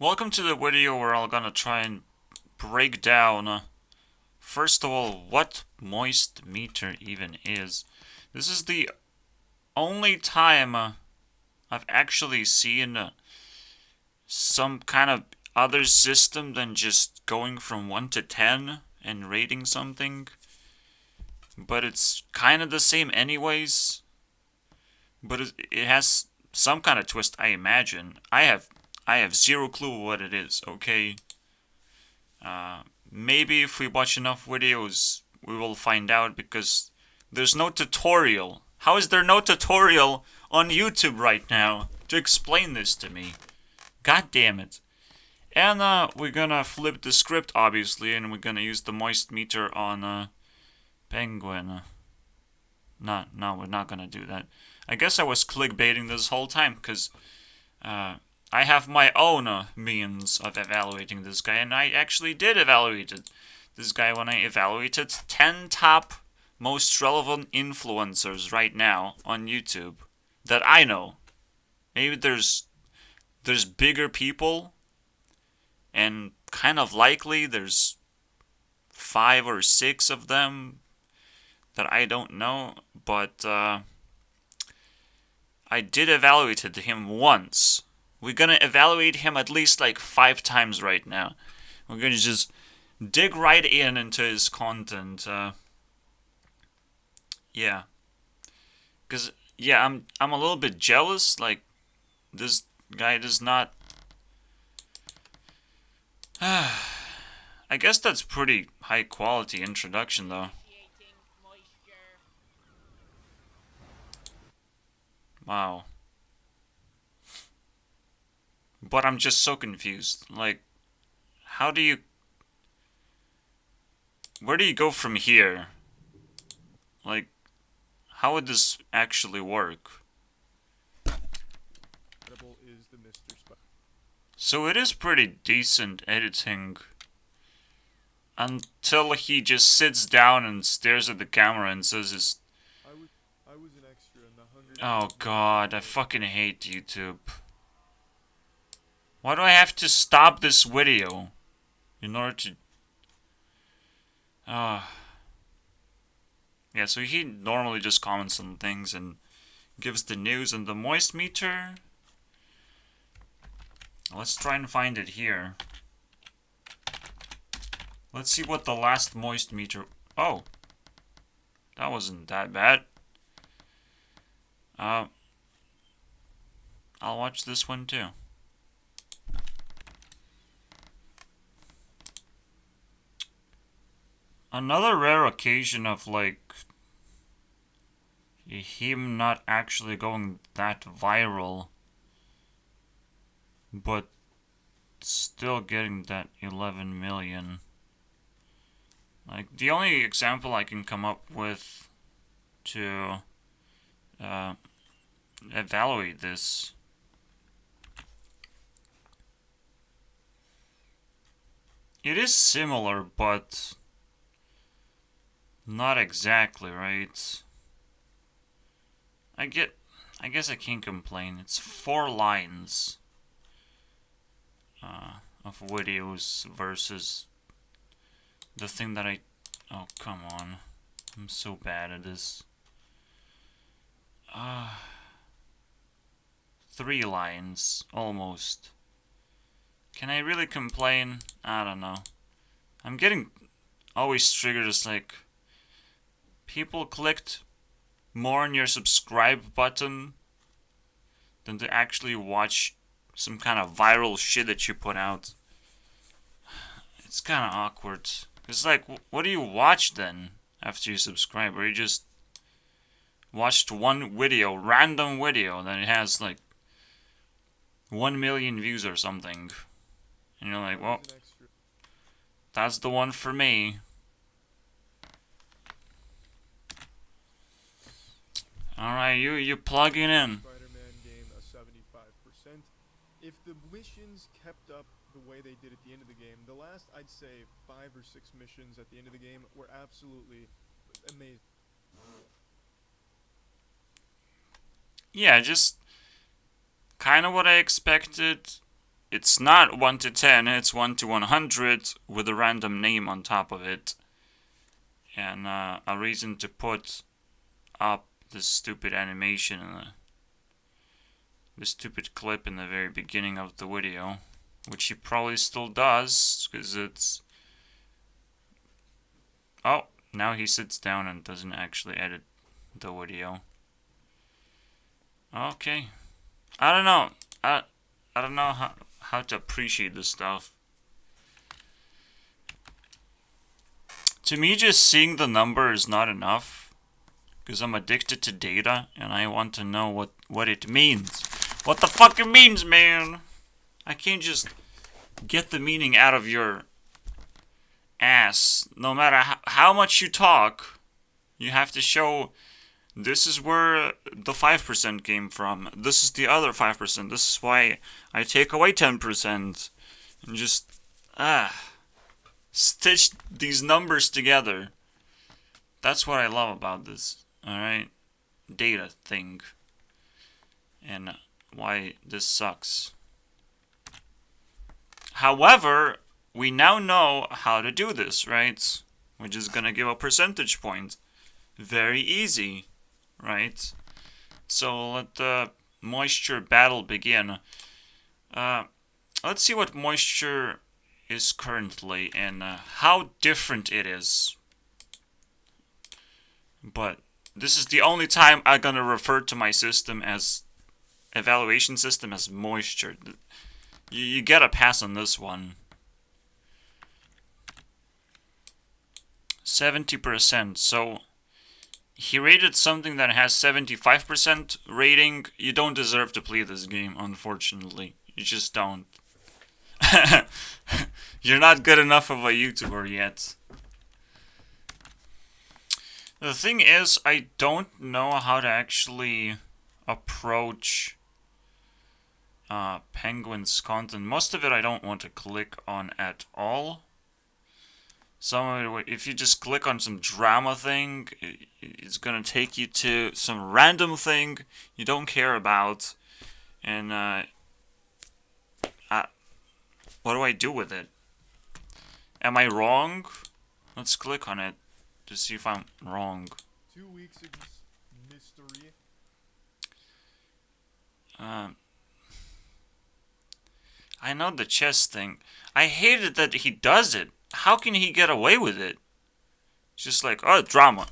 Welcome to the video where I'm gonna try and break down, first of all, what moist meter even is. This is the only time I've actually seen some kind of other system than just going from 1 to 10 and rating something. But it's kind of the same anyways. But it has some kind of twist, I imagine. I have zero clue what it is, okay? Maybe if we watch enough videos, we will find out because there's no tutorial. How is there no tutorial on YouTube right now to explain this to me? God damn it. And we're gonna flip the script, obviously, and we're gonna use the moist meter on Penguin. No, we're not gonna do that. I guess I was clickbaiting this whole time, because I have my own means of evaluating this guy, and I actually did evaluate this guy when I evaluated 10 top most relevant influencers right now on YouTube that I know. Maybe there's bigger people, and kind of likely there's 5 or 6 of them that I don't know, but I did evaluate him once. We're gonna evaluate him at least like 5 times right now. We're gonna just dig right into his content. Yeah, cause yeah, I'm a little bit jealous. Like this guy does not. I guess that's pretty high quality introduction though. Wow. But I'm just so confused. Like, how do you? Where do you go from here? Like, how would this actually work? Is the Mr. So it is pretty decent editing until he just sits down and stares at the camera and says his. I was an extra in the Hunger Oh Games god, I fucking hate YouTube. Why do I have to stop this video in order to. Uh, yeah, so he normally just comments on things and gives the news and the moist meter. Let's try and find it here. Let's see what the last moist meter. Oh, that wasn't that bad. Uh, I'll watch this one too. Another rare occasion of like him not actually going that viral, but still getting that 11 million. Like the only example I can come up with to uh, evaluate this. It is similar, but not exactly, right? I guess I can't complain. It's 4 lines of videos versus the thing that I. Oh, come on. I'm so bad at this. 3 lines, almost. Can I really complain? I don't know. I'm getting always triggered as like people clicked more on your subscribe button than to actually watch some kind of viral shit that you put out. It's kind of awkward. It's like, what do you watch then after you subscribe? Or you just watched one video, random video, that it has like 1 million views or something. And you're like, well, that's the one for me. Alright, you plugging in. Spider-Man game a 75%. If the missions kept up the way they did at the end of the game, the last I'd say 5 or 6 missions at the end of the game were absolutely amazing. Yeah, just kind of what I expected. it's not 1 to 10, it's 1 to 100 with a random name on top of it. And a reason to put up this stupid animation, this stupid clip in the very beginning of the video, which he probably still does, because it's... Oh, now he sits down and doesn't actually edit the video. Okay. I don't know. I don't know how to appreciate this stuff. To me, just seeing the number is not enough, because I'm addicted to data and I want to know what it means. What the fuck it means, man? I can't just get the meaning out of your ass. No matter how much you talk, you have to show this is where the 5% came from. This is the other 5%. This is why I take away 10%. And just, stitch these numbers together. That's what I love about this, alright? Data thing. And why this sucks. However, we now know how to do this, right? We're just gonna give a percentage point. Very easy, right? So let the moisture battle begin. Let's see what moisture is currently and how different it is. But this is the only time I'm gonna refer to my system as evaluation system as moisture. You get a pass on this one. 70%. So he rated something that has 75% rating. You don't deserve to play this game, unfortunately. You just don't. You're not good enough of a YouTuber yet. The thing is, I don't know how to actually approach Penguin's content. Most of it I don't want to click on at all. If you just click on some drama thing, it's gonna take you to some random thing you don't care about. And what do I do with it? Am I wrong? Let's click on it to see if I'm wrong. 2 weeks of mystery. I know the chess thing. I hated that he does it. How can he get away with it? It's just like, oh, drama.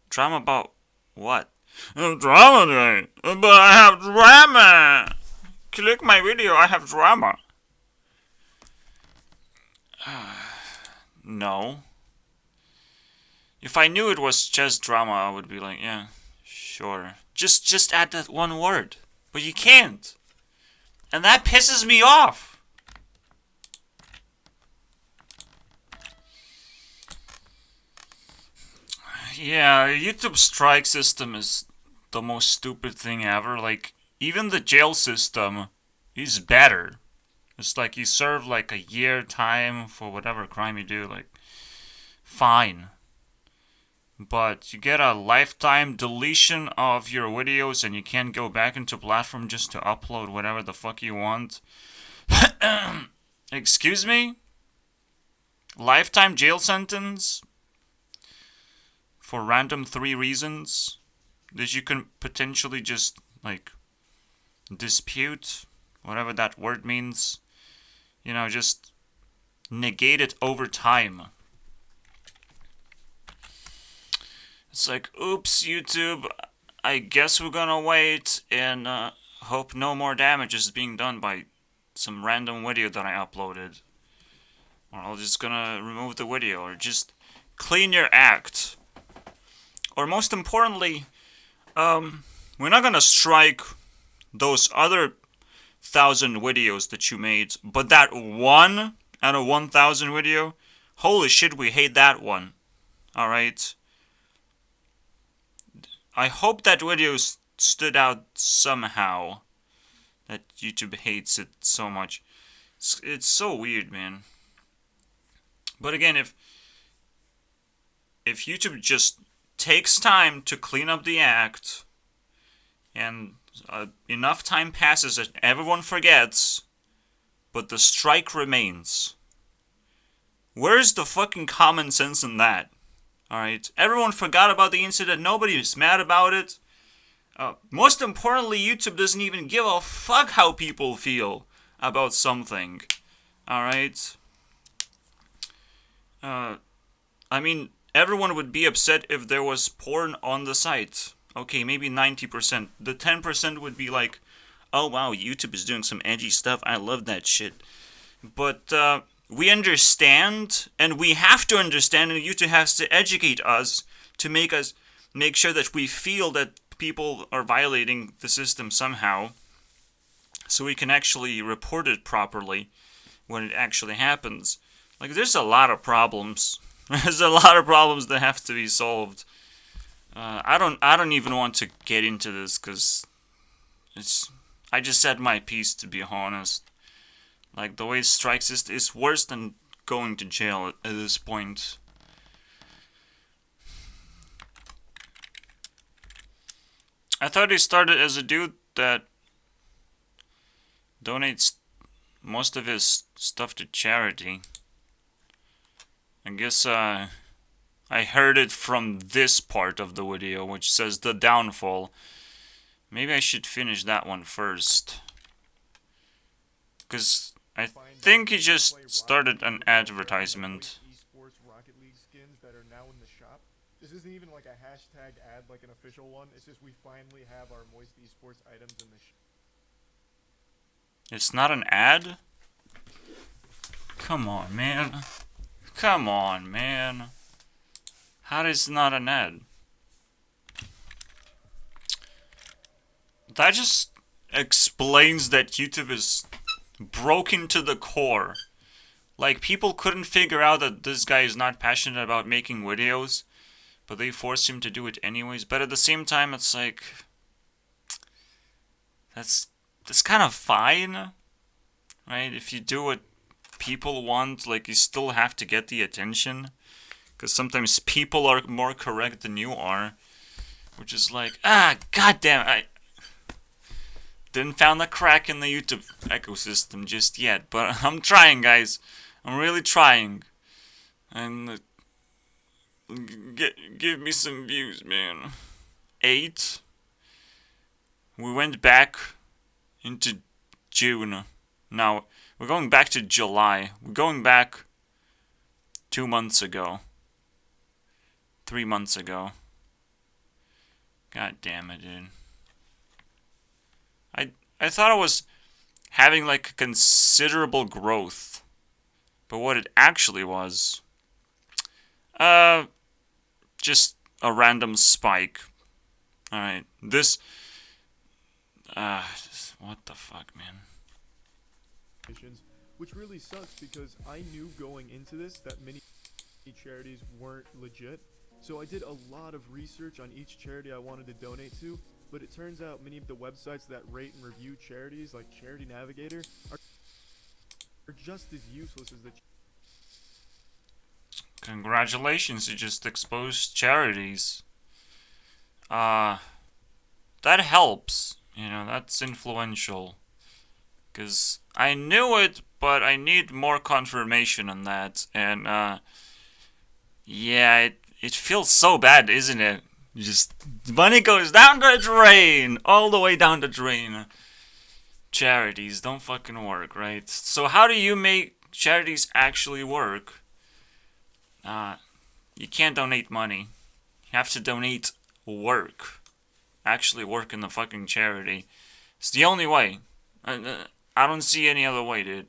Drama about what? Drama today. But I have drama. Click my video, I have drama. No. If I knew it was just drama, I would be like, yeah, sure. Just add that one word. But you can't. And that pisses me off. Yeah, YouTube strike system is the most stupid thing ever. Like, even the jail system is better. It's like you serve like a year time for whatever crime you do, like, fine. But you get a lifetime deletion of your videos and you can't go back into platform just to upload whatever the fuck you want. Excuse me? Lifetime jail sentence? For random 3 reasons? That you can potentially just, like, dispute? Whatever that word means. You know, just negate it over time. It's like, oops, YouTube, I guess we're gonna wait and hope no more damage is being done by some random video that I uploaded. Or I'm just gonna remove the video, or just clean your act. Or most importantly, we're not gonna strike those other 1,000 videos that you made, but that one out of 1,000 video, holy shit, we hate that one. Alright? I hope that video stood out somehow. That YouTube hates it so much. It's so weird, man. But again, if YouTube just takes time to clean up the act and enough time passes that everyone forgets, but the strike remains. Where's the fucking common sense in that? Alright, everyone forgot about the incident, nobody is mad about it. Most importantly, YouTube doesn't even give a fuck how people feel about something. Alright? I mean, everyone would be upset if there was porn on the site. Okay, maybe 90%. The 10% would be like, oh wow, YouTube is doing some edgy stuff, I love that shit. But, we understand, and we have to understand, and YouTube has to educate us to make sure that we feel that people are violating the system somehow, so we can actually report it properly when it actually happens. Like, there's a lot of problems. There's a lot of problems that have to be solved. I don't even want to get into this, because I just said my piece, to be honest. Like, the way strikes is worse than going to jail at this point. I thought he started as a dude that donates most of his stuff to charity. I guess, I heard it from this part of the video, which says the downfall. Maybe I should finish that one first. Because I think he just started an advertisement. Esports Rocket League skins that are now in the shop. This isn't even like a hashtag ad like an official one. It's just we finally have our Moist Esports items in the shop. It's not an ad? Come on, man. Come on, man. How is it not an ad? That just explains that YouTube is broken to the core. Like, people couldn't figure out that this guy is not passionate about making videos, but they forced him to do it anyways. But at the same time, it's like, that's kind of fine, right? If you do what people want, like, you still have to get the attention, because sometimes people are more correct than you are, which is like, goddamn, I didn't found the crack in the YouTube ecosystem just yet, but I'm trying, guys. I'm really trying. And give me some views, man. 8. We went back into June. Now, we're going back to July. We're going back 2 months ago. 3 months ago. God damn it, dude. I thought I was having like considerable growth, but what it actually was, just a random spike. Alright, this, what the fuck, man. Which really sucks, because I knew going into this that many charities weren't legit. So I did a lot of research on each charity I wanted to donate to, but it turns out many of the websites that rate and review charities, like Charity Navigator, are just as useless as the... Congratulations, you just exposed charities. That helps. You know, that's influential. Because I knew it, but I need more confirmation on that. And, yeah, it feels so bad, isn't it? Just, money goes down the drain, all the way down the drain. Charities don't fucking work, right? So how do you make charities actually work? You can't donate money. You have to donate work. Actually work in the fucking charity. It's the only way. I don't see any other way, dude.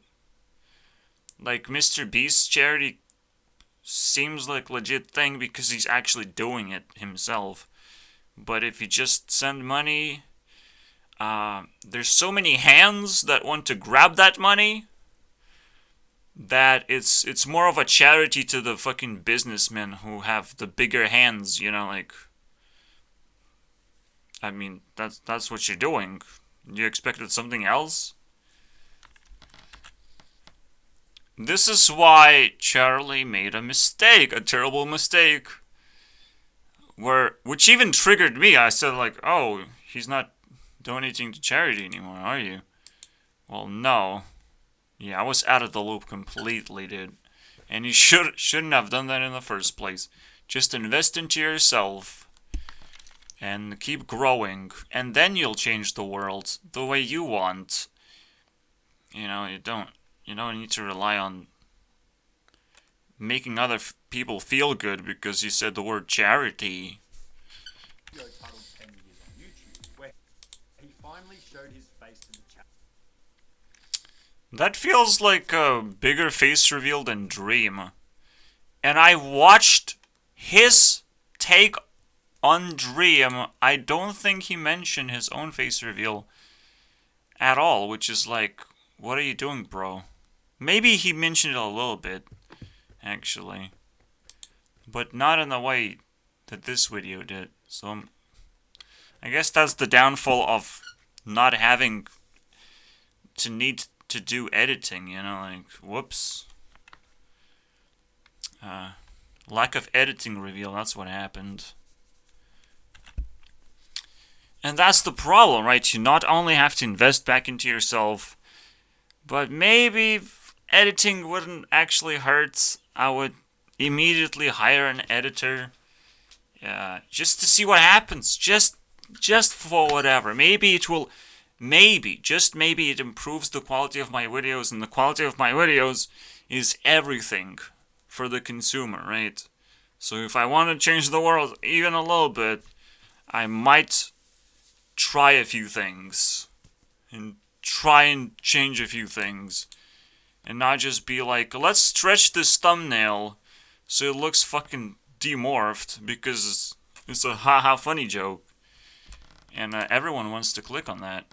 Like, Mr. Beast's charity seems like legit thing because he's actually doing it himself. But if you just send money, there's so many hands that want to grab that money that it's more of a charity to the fucking businessmen who have the bigger hands, you know, like, I mean, that's what you're doing. You expected something else? This is why Charlie made a mistake, a terrible mistake. Which even triggered me. I said like, oh, he's not donating to charity anymore, are you? Well, no. Yeah, I was out of the loop completely, dude. And you shouldn't have done that in the first place. Just invest into yourself and keep growing, and then you'll change the world the way you want. You know, you don't need to rely on making other people feel good because you said the word charity. Titled 10 Years on YouTube, where he finally showed his face to the chat. That feels like a bigger face reveal than Dream. And I watched his take on Dream. I don't think he mentioned his own face reveal at all, which is like, what are you doing, bro? Maybe he mentioned it a little bit, actually. But not in the way that this video did. So, I guess that's the downfall of not having to need to do editing, you know, like, whoops. Lack of editing reveal, that's what happened. And that's the problem, right? You not only have to invest back into yourself, but maybe editing wouldn't actually hurt. I would immediately hire an editor, just to see what happens. Just for whatever. Maybe it will, just maybe it improves the quality of my videos, and the quality of my videos is everything for the consumer, right? So if I want to change the world even a little bit, I might try a few things and try and change a few things and not just be like, let's stretch this thumbnail so it looks fucking demorphed because it's a haha funny joke, and everyone wants to click on that,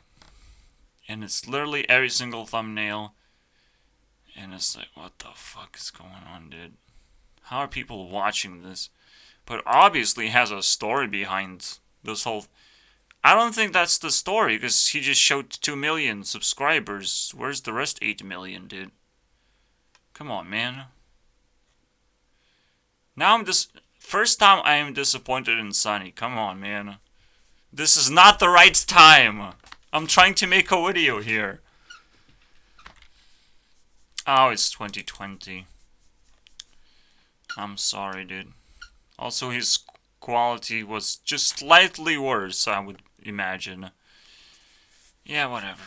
and it's literally every single thumbnail, and it's like, what the fuck is going on, dude? How are people watching this? But obviously has a story behind this whole. I don't think that's the story, because he just showed 2 million subscribers. Where's the rest 8 million, dude? Come on, man. Now first time I am disappointed in Sunny. Come on, man. This is not the right time. I'm trying to make a video here. Oh, it's 2020. I'm sorry, dude. Also, his quality was just slightly worse, I would imagine. Yeah, whatever.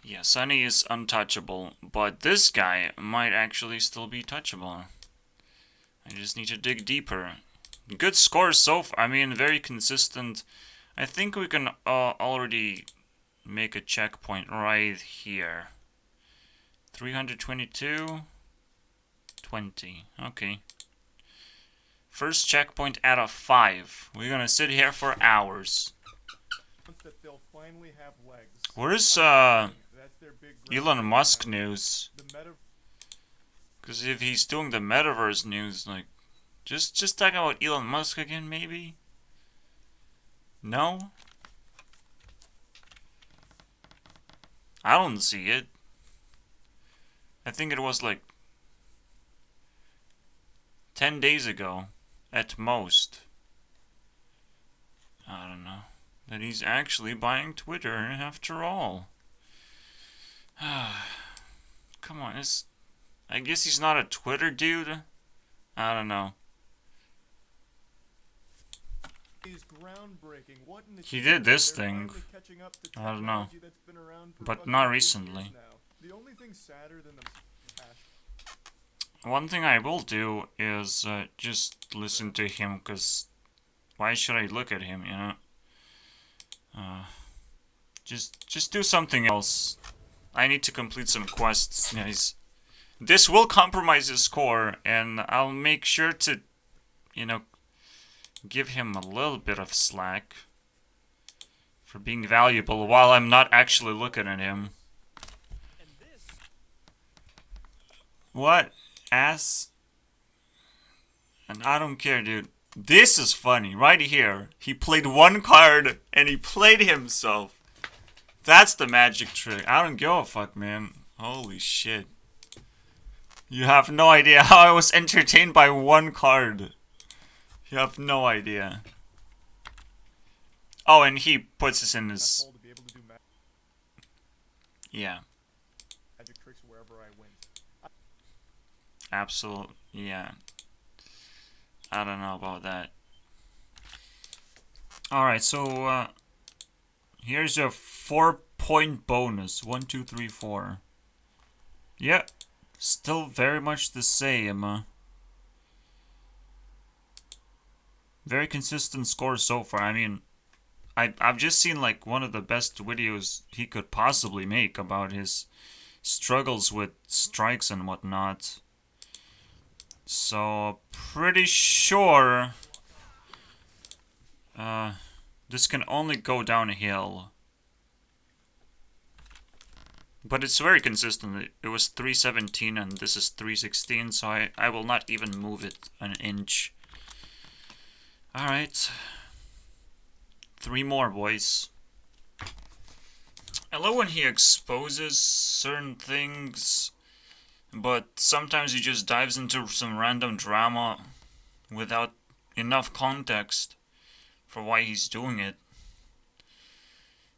Yeah, Sunny is untouchable, but this guy might actually still be touchable. I just need to dig deeper. Good scores so far. I mean, very consistent. I think we can already make a checkpoint right here. 322, 20. Okay. First checkpoint out of 5. We're gonna sit here for hours. That they'll finally have legs. Where's That's their big Elon Musk news? The meta. Because if he's doing the metaverse news, like, just talking about Elon Musk again, maybe? No? I don't see it. I think it was like 10 days ago, at most. I don't know. That he's actually buying Twitter after all. Come on, I guess he's not a Twitter dude? I don't know. Is groundbreaking. What in the He did this they're thing. finally catching up to I don't know. technology that's been around for But fucking not 8 recently. years now. The only thing sadder than the One thing I will do is just listen to him, because why should I look at him, you know? Just do something else. I need to complete some quests, guys. This will compromise his score, and I'll make sure to, you know, give him a little bit of slack for being valuable while I'm not actually looking at him. What? Ass? And I don't care, dude. This is funny, right here. He played one card, and he played himself. That's the magic trick. I don't give a fuck, man. Holy shit. You have no idea how I was entertained by one card. You have no idea. Oh, and he puts this in his... asshole to be able to do Yeah. magic tricks wherever I went. Absolute. Yeah. I don't know about that. Alright, so, here's your 4-point bonus. 1, 2, 3, 4. Yeah. Still very much the same. Very consistent score so far. I mean, I've just seen like one of the best videos he could possibly make about his struggles with strikes and whatnot. So, pretty sure this can only go downhill. But it's very consistent. It was 317 and this is 316, so I will not even move it an inch. Alright. 3 more, boys. I love when he exposes certain things, but sometimes he just dives into some random drama without enough context for why he's doing it.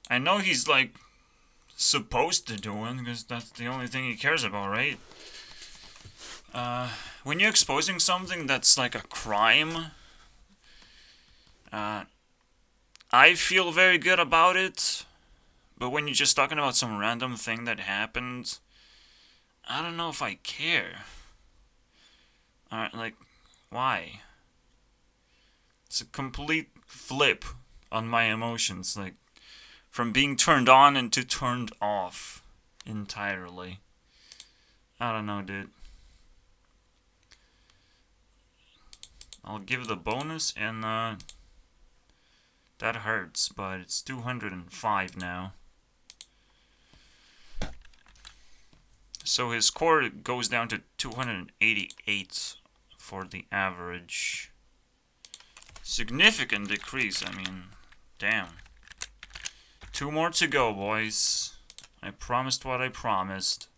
I know he's like supposed to do it because that's the only thing he cares about, right? When you're exposing something that's like a crime, I feel very good about it, but when you're just talking about some random thing that happened, I don't know if I care. Like, why? It's a complete flip on my emotions, like, from being turned on into turned off entirely. I don't know, dude. I'll give the bonus, and that hurts, but it's 205 now. So his score goes down to 288 for the average. Significant decrease, I mean, damn. 2 more to go, boys. I promised what I promised.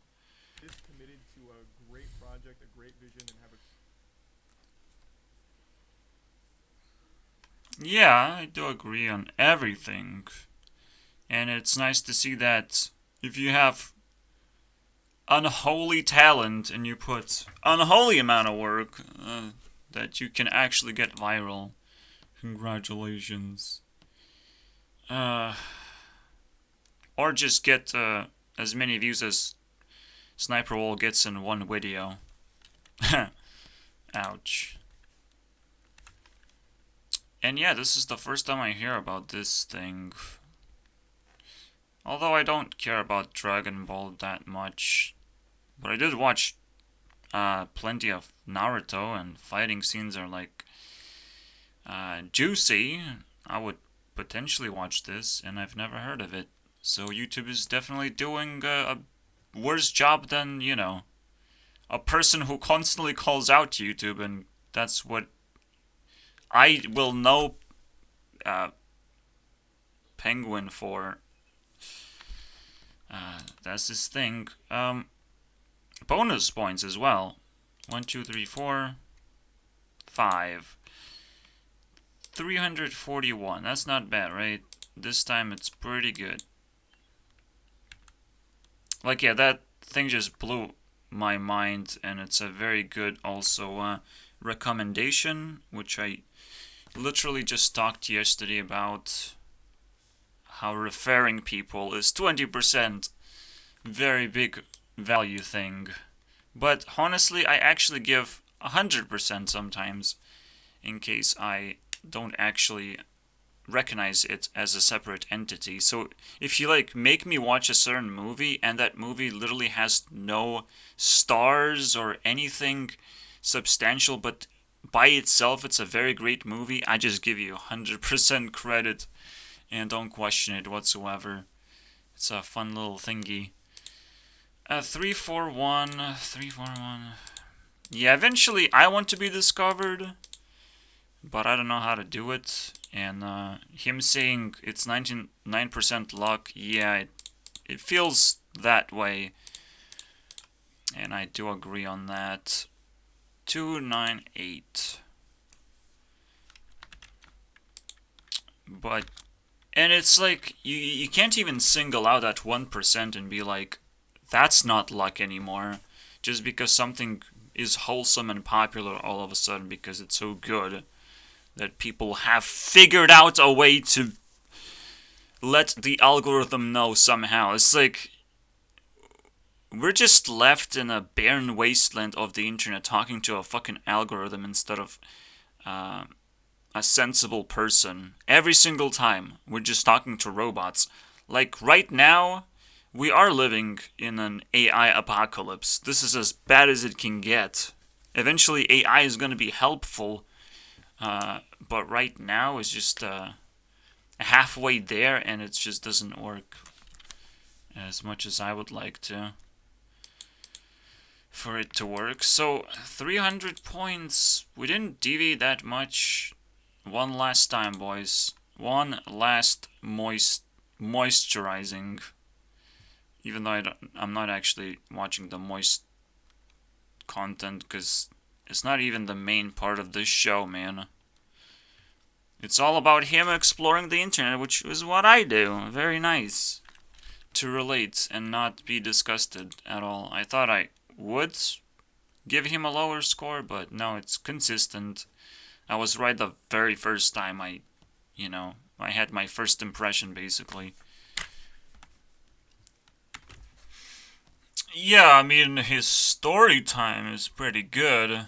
Is committed to a great project, a great vision, and have a... Yeah, I do agree on everything. And it's nice to see that if you have unholy talent and you put unholy amount of work, that you can actually get viral. Congratulations. Or just get as many views as Sniper Wolf gets in one video. Ouch. And yeah, this is the first time I hear about this thing. Although I don't care about Dragon Ball that much. But I did watch plenty of Naruto, and fighting scenes are like juicy. I would potentially watch this, and I've never heard of it. So YouTube is definitely doing a worse job than, you know, a person who constantly calls out YouTube, and that's what I will know Penguin for. That's his thing. Bonus points as well. 1, 2, 3, 4, 5. 341. That's not bad, right? This time it's pretty good. Like, yeah, that thing just blew my mind, and it's a very good also recommendation, which I literally just talked yesterday about how referring people is 20% very big value thing. But honestly, I actually give 100% sometimes, in case I don't actually recognize it as a separate entity. So if you like make me watch a certain movie and that movie literally has no stars or anything substantial, but by itself it's a very great movie, I just give you 100% credit and don't question it whatsoever. It's a fun little thingy. 341, 341. Yeah, eventually I want to be discovered, but I don't know how to do it. And him saying it's 99% luck, yeah, it feels that way. And I do agree on that. 298. But And it's like, you can't even single out that 1% and be like, that's not luck anymore. Just because something is wholesome and popular all of a sudden because it's so good that people have figured out a way to let the algorithm know somehow. It's like, we're just left in a barren wasteland of the internet talking to a fucking algorithm instead of a sensible person. Every single time, we're just talking to robots. Like, right now, we are living in an AI apocalypse. This is as bad as it can get. Eventually, AI is going to be helpful, but right now, it's just halfway there, and it just doesn't work as much as I would like to for it to work. So 300 points. We didn't deviate that much. One last time, boys. One last moisturizing. Even though I'm not actually watching the moist content because it's not even the main part of this show, man. It's all about him exploring the internet, which is what I do. Very nice to relate and not be disgusted at all. I thought I would give him a lower score, but no, it's consistent. I was right the very first time I had my first impression, basically. Yeah, I mean, his story time is pretty good.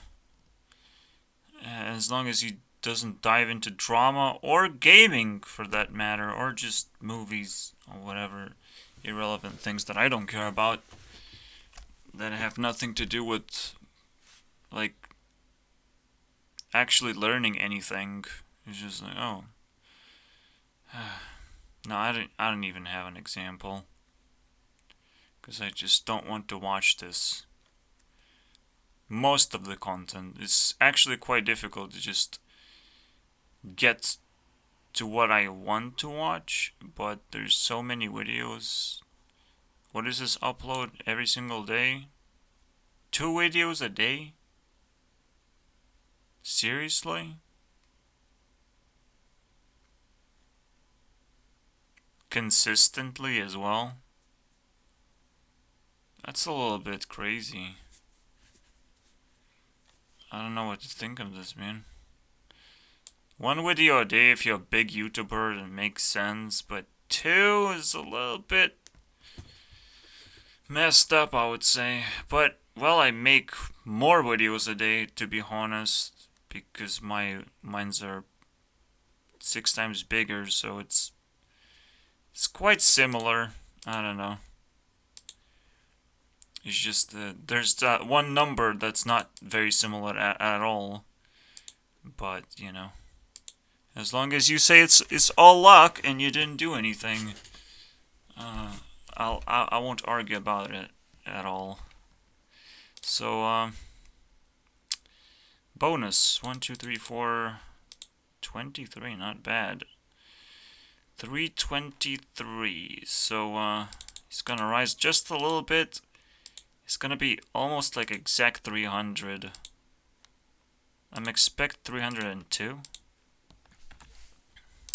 As long as he doesn't dive into drama or gaming, for that matter, or just movies or whatever irrelevant things that I don't care about, that have nothing to do with, like, actually learning anything. It's just like, oh. No, I don't even have an example. Because I just don't want to watch this. Most of the content. It's actually quite difficult to just get to what I want to watch, but there's so many videos. What is this upload every single day? 2 videos a day? Seriously? Consistently as well? That's a little bit crazy. I don't know what to think of this, man. 1 video a day if you're a big YouTuber, it makes sense, but 2 is a little bit messed up, I would say. But, well, I make more videos a day, to be honest, because mine's are 6 times bigger, so it's quite similar. I don't know. It's just there's that one number that's not very similar at all. But, as long as you say it's all luck and you didn't do anything, I won't argue about it at all. So bonus 1, 2, 3, 4, 23, not bad. 323. So he's gonna rise just a little bit. It's gonna be almost like exact 300. I'm expect 302.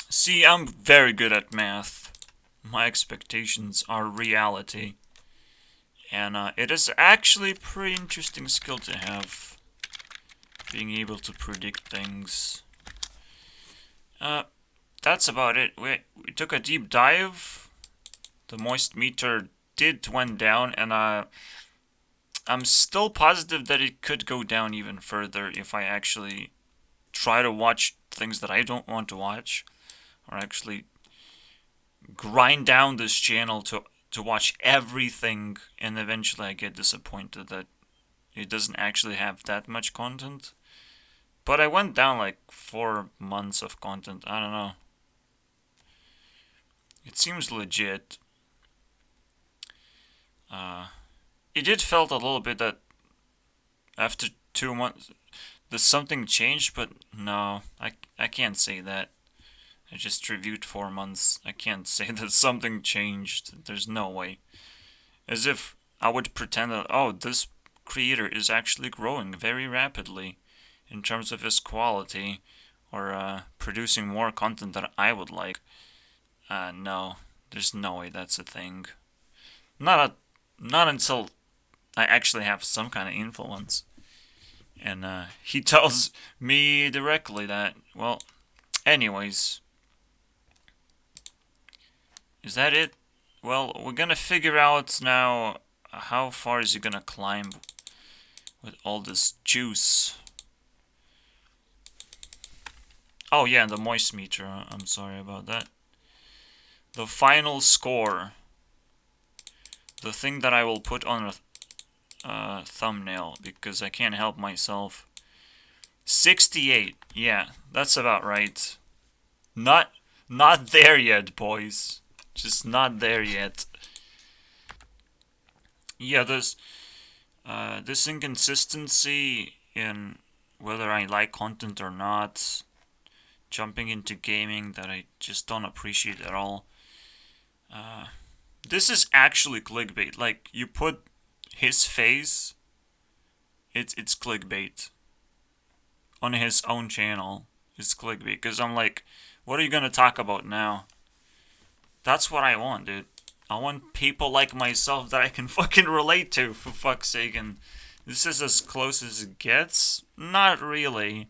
See, I'm very good at math. My expectations are reality. And it is actually a pretty interesting skill to have. Being able to predict things. That's about it. We took a deep dive. The moist meter went down, and I'm still positive that it could go down even further if I actually try to watch things that I don't want to watch, or actually grind down this channel to watch everything, and eventually I get disappointed that it doesn't actually have that much content. But I went down like 4 months of content. I don't know. It seems legit. It did felt a little bit that after 2 months that something changed, but no, I can't say that. I just reviewed 4 months. I can't say that something changed. There's no way. As if I would pretend that, oh, this creator is actually growing very rapidly in terms of his quality, or producing more content that I would like. No. There's no way that's a thing. Not until I actually have some kind of influence. And he tells me directly that, well, anyways. Is that it? Well, we're gonna figure out now how far is he gonna climb with all this juice. Oh yeah, the moist meter. I'm sorry about that. The final score. The thing that I will put on a thumbnail because I can't help myself. 68. Yeah, that's about right. Not there yet, boys. Just not there yet. Yeah, there's this inconsistency in whether I like content or not. Jumping into gaming that I just don't appreciate at all. This is actually clickbait. Like, you put his face, it's clickbait. On his own channel, it's clickbait. Because I'm like, what are you gonna talk about now? That's what I want, dude. I want people like myself that I can fucking relate to, for fuck's sake. And this is as close as it gets. Not really,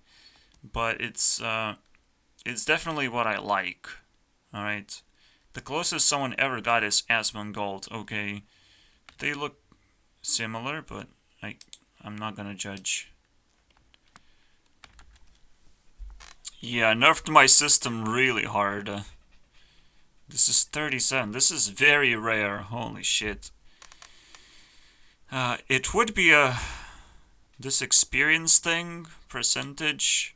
but it's definitely what I like. Alright. The closest someone ever got is Asmongold. Okay. They look similar, but I'm not gonna judge. Yeah, I nerfed my system really hard. This is 37. This is very rare. Holy shit. It would be this experience thing, percentage.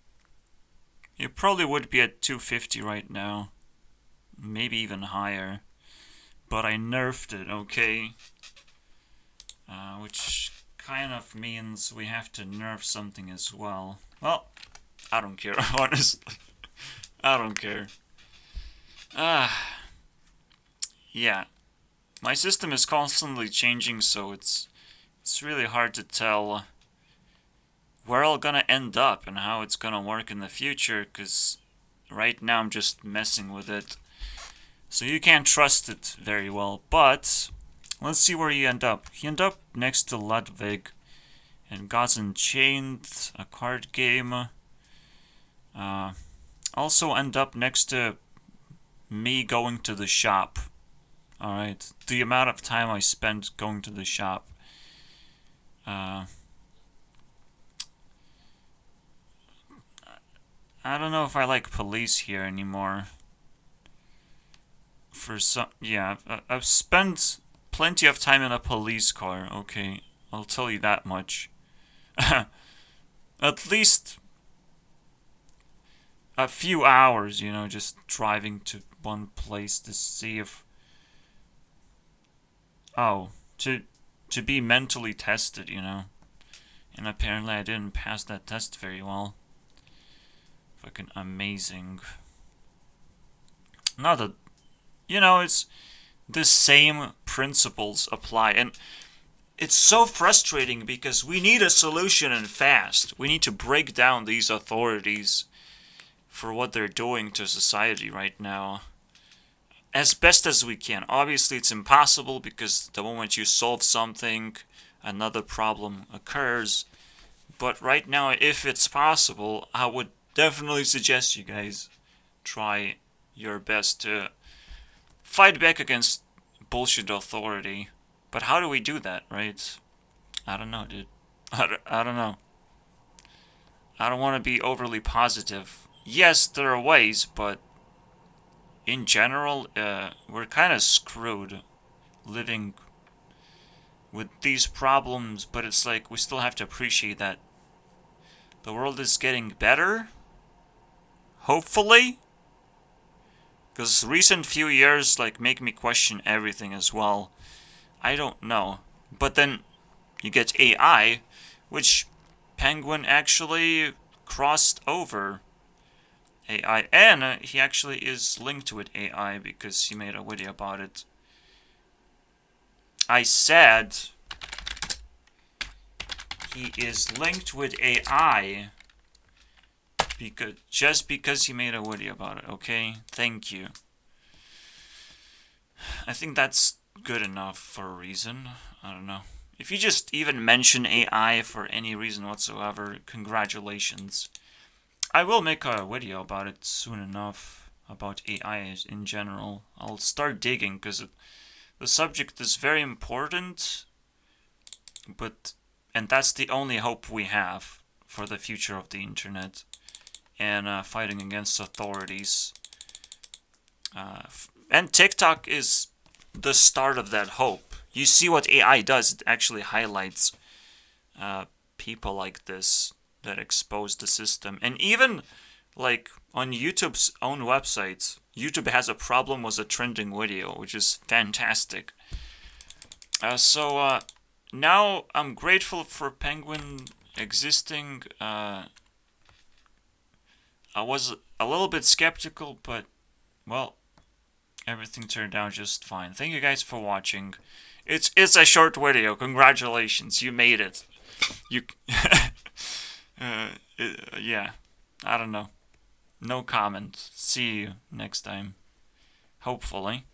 It probably would be at 250 right now. Maybe even higher. But I nerfed it, okay? Which kind of means we have to nerf something as well. Well, I don't care, honestly. I don't care. Yeah. My system is constantly changing, so it's really hard to tell where I'm gonna end up and how it's gonna work in the future, because right now I'm just messing with it. So you can't trust it very well, but let's see where you end up. He ended up next to Ludwig and Gods Unchained, a card game. Also end up next to me going to the shop. Alright, the amount of time I spent going to the shop. I don't know if I like police here anymore. For some, yeah, I've spent plenty of time in a police car, okay, I'll tell you that much. At least a few hours, you know, just driving to one place to see if... Oh, to be mentally tested, you know. And apparently I didn't pass that test very well. Fucking amazing. Not that... You know, it's the same principles apply, and it's so frustrating because we need a solution and fast. We need to break down these authorities for what they're doing to society right now as best as we can. Obviously, it's impossible because the moment you solve something, another problem occurs. But right now, if it's possible, I would definitely suggest you guys try your best to fight back against bullshit authority. But how do we do that, right? I don't know, dude. I don't know. I don't want to be overly positive. Yes, there are ways, but in general, we're kind of screwed living with these problems, but it's like we still have to appreciate that the world is getting better. Hopefully. Because recent few years like make me question everything as well. I don't know. But then you get AI, which Penguin actually crossed over. AI, and he actually is linked to it AI because he made a video about it. I said he is linked with AI just because he made a video about it, okay? Thank you. I think that's good enough for a reason. I don't know. If you just even mention AI for any reason whatsoever, congratulations. I will make a video about it soon enough, about AI in general. I'll start digging, because the subject is very important, and that's the only hope we have for the future of the internet, and fighting against authorities. And TikTok is the start of that hope. You see what AI does, it actually highlights people like this that expose the system. And even like on YouTube's own website, YouTube has a problem with a trending video, which is fantastic. So now I'm grateful for Penguin existing. I was a little bit skeptical, but well, everything turned out just fine. Thank you guys for watching. It's a short video. Congratulations, you made it. You yeah, I don't know. No comment. See you next time. Hopefully.